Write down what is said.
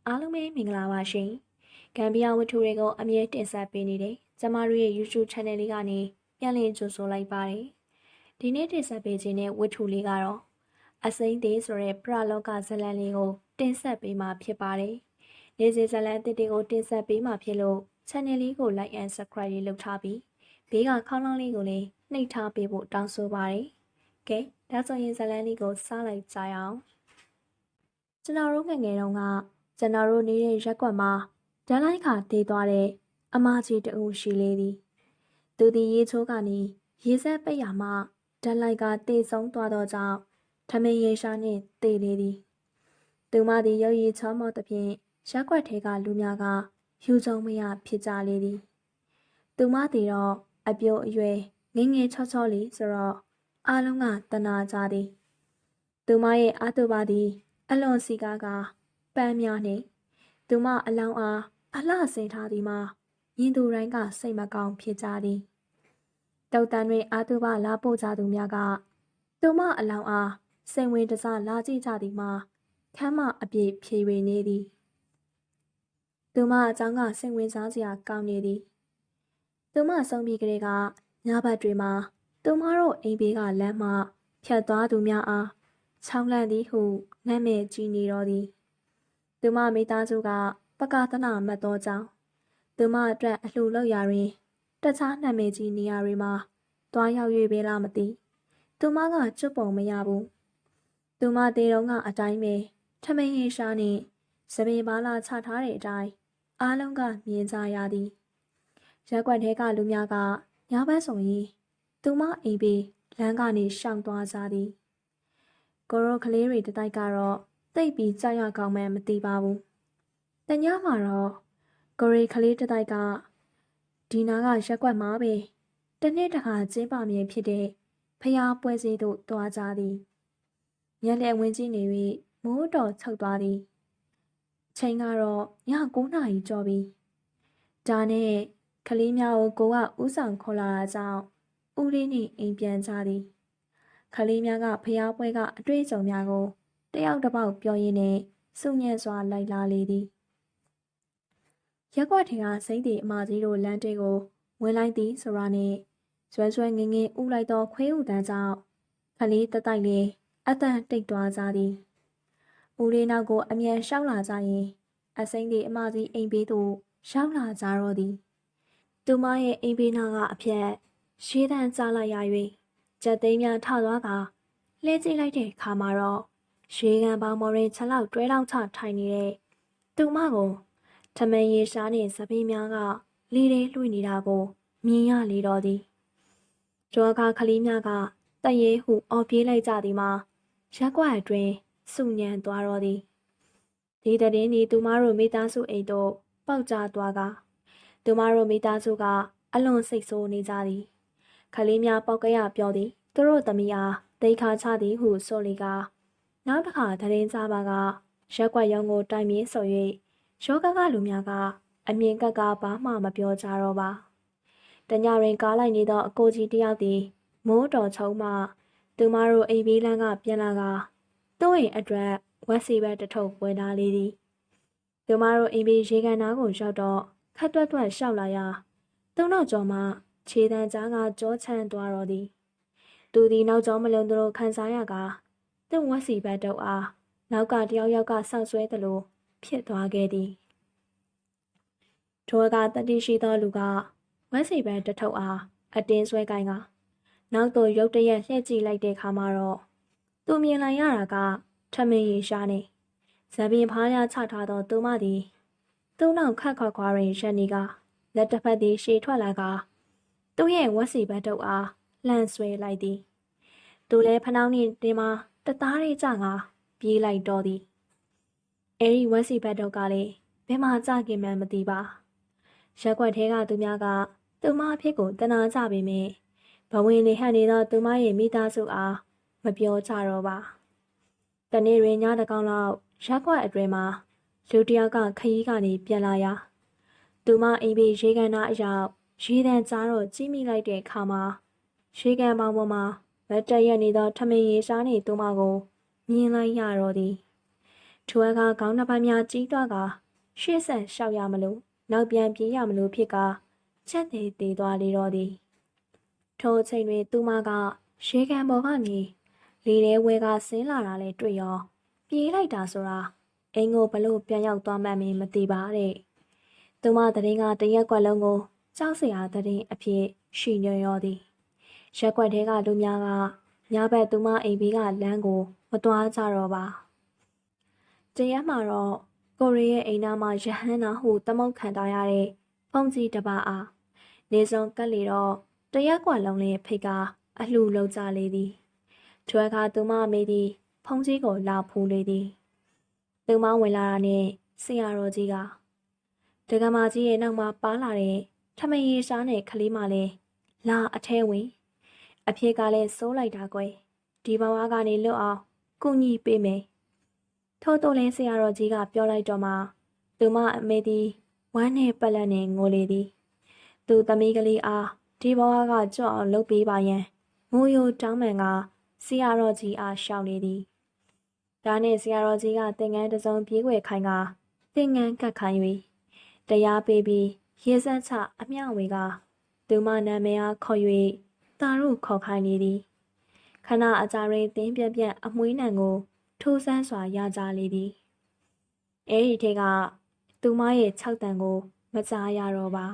အားလုံးပဲမင်္ဂလာပါရှင်။ဂမ်ဘီယာဝတ္ထုတွေကိုအမြဲတင်ဆက်ပေးနေတဲ့ကျမတို့ရဲ့ YouTube Channel လေးကနေပြန်လည်ကြိုဆိုလိုက်ပါတယ်။ဒီနေ့တင်ဆက်ပေးခြင်းတဲ့ဝတ္ထုလေးကတော့အစိမ့်သေးဆိုတဲ့ပရလောကဇာတ်လမ်းလေးကိုတင်ဆက်ပေးမှာဖြစ်ပါတယ်။နေ့စဉ်ဇာတ်လမ်းအသစ်တွေကိုတင်ဆက်ပေးမှာဖြစ်လို့ Channel လေးကို Like and Subscribe လေးလုပ်ထားပြီးဘေးကခေါင်းလောင်းလေးကိုလည်းနှိပ်ထားပေးဖို့တောင်းဆိုပါတယ်။ကဲဒါဆိုရင်ဇာတ်လမ်းလေးကိုစလိုက်ကြရအောင်။ကျွန်တော်တို့ငယ်ငယ်တုန်းကကျွန်တော်တို့နေတဲ့ရက်ကွက်မှာဓာတ်လိုက်ခါတည်သွားတဲ့အမကြီးတဦးရှိလေသည်သူသည်ရေချိုးကနေရေဆက်ပိတ်ရမှဓာတ်လိုက်ကတည်ဆုံးသွားသောကြောင့်ထမင်းရေရှားနှင့်တည်လေသည်သူမသည်ရုပ်ရည်ချောမောသဖြင့်ရက်ကွက်ထဲကလူများကယူကြုံမရဖြစ်ကြလေသည်သူမသည်တော့အပြိုအရွယ်ငငယ်ချောချောလေးဆိုတော့အားလုံးကတနာကြသည်သူမရဲ့အာတုပါသည်အလွန်စီကားကပန်းများနှင့်သူမအလောင်းအားအလှဆင်ထားသည်မှာမြင်သူတိုင်းကစိတ်မကောင်းဖြစ်ကြသည်တုတ်တန်တွင်အာတုဘလာပို့ကြသူများကသူမအလောင်းအားစိတ်ဝင်တစားလာကြည့်ကြသည်မှာခမ်းမအပြည့်ဖြေ၍နေသည်သူမအကြောင်းကစိတ်ဝင်စားစရာကောင်းနေသည်သူမဆုံးပြီးကလေးကညဘက်တွေမှာသူမတို့အိမ်ဘေးကလမ်းမှဖြတ်သွားသူများအားချောင်းလန့်သည်ဟုနာမည်ကြီးနေတော်သည်သူမမိသားစုကပကသနာမှတ်သောကြောင့်သူမအတွက်အလှူလောက်ရာတွင်တခြားနာမည်ကြီးနေရာတွေမှာတွားရောက်၍ပဲလားမသိသူမကကျွတ်ပုံမရဘူးသူမတေတုံးကအတိုင်းပဲထမင်းရေရှားနှင့်စပင်ပါလာချထားတဲ့အတိုင်းအားလုံးကမြင်ကြရသည်ရက်ကွက်ထဲကလူများကညဘက်ဆိုရင်သူမအိမ်ဘေးလမ်းကနေရှောင်သွားကြသည်ကိုရိုကလေးတွေတတိုက်ကတော့တိတ်ပြီးကြောက်ရကောင်းမှန်းမသိပါဘူး။တညမှာတော့ကိုရီကလေးတတိုက်ကဒီနာကရက်ကွက်မှာပဲတနေ့တခါကျင်းပမြင်ဖြစ်တဲ့ဖျားပွဲစည်းသို့တွားကြသည်။ညနေဝင်ကြီးနေ၍မိုးတော်ချုပ်သွားသည်။ချိန်ကတော့ည9 နာရီကျော်ပြီ။ဒါနဲ့ကလေးများကိုကဥဆောင်ခေါ်လာတာကြောင့်ဦးလေးနှင့်အိမ်ပြန်ကြသည်။ကလေးများကဖျားပွဲကအတွေ့အကြုံများကိုတယောက်တစ်ပေါက်ပြောရင်းနဲ့စုညံ့စွာလိုက်လာလေသည်ရက်ကွက်ထဲကစိမ့်တီအမကြီးတို့လမ်းတေးကိုဝင်လိုက်သည်ဆိုတာနဲ့ဆွဲဆွဲငင်းငင်းဥလိုက်သောခွေးဥတန်းကြောင့်ခလေးတတိုက်လေးအတန်တိတ်သွားကြသည်ဦးလေးနောက်ကိုအမြန်ရှောက်လာကြရင်အစိမ့်တီအမကြီးအိမ်ဘေးသို့ရောက်လာကြတော့သည်သူမရဲ့အိမ်ဘေးနာကအဖြတ်ရှေးတန်းကြားလိုက်ရ၍ကြက်သိမ်းများထသွားကလှဲကြည့်လိုက်တဲ့အခါမှာတော့ရွှေကန်ပေါင်းမော်ရင်6လောက်တွဲလောက်ချထိုင်နေတဲ့သူမကိုထမင်းရေရှားနှင့်စပင်းများကလီတွေလွှင့်နေတာကိုမြင်ရလေတော့သည်ကျော်ကခလေးများကတရေဟုအော်ပြေးလိုက်ကြသည်မှာရက်ကွက်အတွင်းစုညံသွားတော့သည်ဒီတည်င်းဒီသူမတို့မိသားစုအိမ်တို့ပေါက်ကျသွားကသူမတို့မိသားစုကအလွန်စိတ်ဆိုးနေကြသည်ခလေးများပေါက်ကရပြောသည်သူတို့သမီးအားတိတ်ခါချသည်ဟုဆိုလေကနောက်တစ်ခါသတင်းစားပါကရက်ကွက်ရုံကိုတိုင်မြင်းဆို၍ယောဂကလူများကအမြင်ကပ်ဘာမှမပြောကြတော့ပါတညရင်ကားလိုက်နေသောအကိုကြီးတယောက်သည်မိုးတော်ချုံမှသူမတို့အိမ်ဘေးလန်းကပြန်လာကသူ့အိမ်အတွက်ဝက်စီဘက်တထုပ်ဝယ်ထားလေသည်သူမတို့အိမ်ဘေးရေကန်နာကိုရောက်တော့ခက်တွက်တွက်ရှောက်လာရာသူ့နောက်ကျော်မှခြေတန်းကြားကကြောချမ်းသွားတော့သည်သူသည်နောက်ကျော်မလုံးသူတို့ခံစားရကသူ့ဝက်စီဘက်တုပ်အားနောက်ကတယောက်ကဆောက်ဆွဲသလိုဖြစ်သွားခဲ့သည်ထိုကတတိရှိသောလူကဝက်စီဘက်တထုပ်အားအတင်းဆွဲကိုင်းကနောက်သို့ရုတ်တရက်လှည့်ကြည့်လိုက်တဲ့အခါမှာတော့သူမြင်လိုက်ရတာကထမင်းရေရှားနေဇပင်ဖားရချထားသောသူမသည်သူ့နောက်ခတ်ခွာခွာတွင်ရက်နေကလက်တစ်ဖက်သည်ရှေ့ထွက်လာကသူ့ရဲ့ဝက်စီဘက်တုပ်အားလှမ်းဆွဲလိုက်သည်သူလည်းဖနှောင်းနှင့်တင်မှာတသားလေးကြကပြေးလိုက်တော့သည်အဲဒီဝက်စီဘက်တုပ်ကလည်းဘယ်မှကြခင်မှန်းမသိပါရက်ွက်ထဲကသူများကသူမအဖြစ်ကိုတနာကြပေမယ့်ဘဝင်နေဟန်နေသောသူမရဲ့မိသားစုအားမပြောကြတော့ပါတနေ့တွင်ညတကောင်လောက်ရက်ွက်အတွင်မှာလူတယောက်ကခရီးကနေပြန်လာရာသူမအိမ်ဘေးရေကန်နာအရောက်ရေတံကြားတော့ကြီးမိလိုက်တဲ့အခါမှာရေကန်ပေါင်းပေါ်မှာဗတ်တက်ရက်နေသောထမင်းရေရှားနေသူမကိုမြင်လိုက်ရတော့သည် ထိုအခါခေါင်းနှစ်ဖက်များကြီးတွားကရှေ့ဆက်လျှောက်ရမလို့နောက်ပြန်ပြေးရမလို့ဖြစ်ကချက်သေးသေးသွားလေတော့သည်ထိုအချိန်တွင်သူမကရေကန်ပေါ်ကနေလေထဲဝဲကဆင်းလာတာလဲတွေ့ရောပြေးလိုက်တာဆိုတာအင်းကိုဘလို့ပြန်ရောက်သွားမှန်းမသိပါတဲ့သူမတရင်ကတရက်ကွက်လုံးကိုကြောက်စရာတရင်အဖြစ်ရှိညွှန်ရောသည်ရက်ကွက်ထဲကလူများကညဘက်သူမအိမ်ဘေးကလမ်းကိုမသွားကြတော့ပါတရက်မှာတော့ကိုရီးရဲ့အိမ်နာမှာရဟန်းနာဟုသမုတ်ခံထားရတဲ့ဖုန်ကြီးတစ်ပါးအားနေစုံကက်လေတော့တရက်ကွက်လုံးလေးဖိတ်ကအလှလုံးကြလေသည်ထွဲခါသူမမေးသည်ဖုန်ကြီးကိုလာဖူးလေသည်သူမဝင်လာတာနဲ့ဆရာတော်ကြီးကဒကမာကြီးရဲ့နောက်မှာပါလာတဲ့ထမင်းရရှားနဲ့ခလေးမလည်းလာအထဲဝင်အဖေကလည်းစိုးလိုက်တာကွယ်ဒီဘဝကနေလွတ်အောင်ကုညီပေးမယ်ထို့တော့လဲဆရာတော်ကြီးကပြောလိုက်တော့မှသူမအမေသည်ဝမ်းနဲ့ပလက်နဲ့ငိုလေသည်သူသမီးကလေးအားဒီဘဝကကြော့အောင်လုပ်ပေးပါရန်ငိုယိုတောင်းပန်ကဆရာတော်ကြီးအားရှောက်လေသည်ဒါနဲ့ဆရာတော်ကြီးကသင်္ကန်းတစ်စုံပြေးွယ်ခိုင်းကသင်္ကန်းကတ်ခိုင်း၍တရားပေးပြီးရေစက်ချအမျှဝေကသူမနာမည်အားခေါ်၍တာတို့ခေါ်ခိုင်းလေသည်ခဏအကြာတွင်သင်ပြပြအမွှေးနံကိုထိုးဆန်းစွာရကြလေသည်အဲဒီထဲကသူမရဲ့6တန်ကိုမကြားရတော့ပါ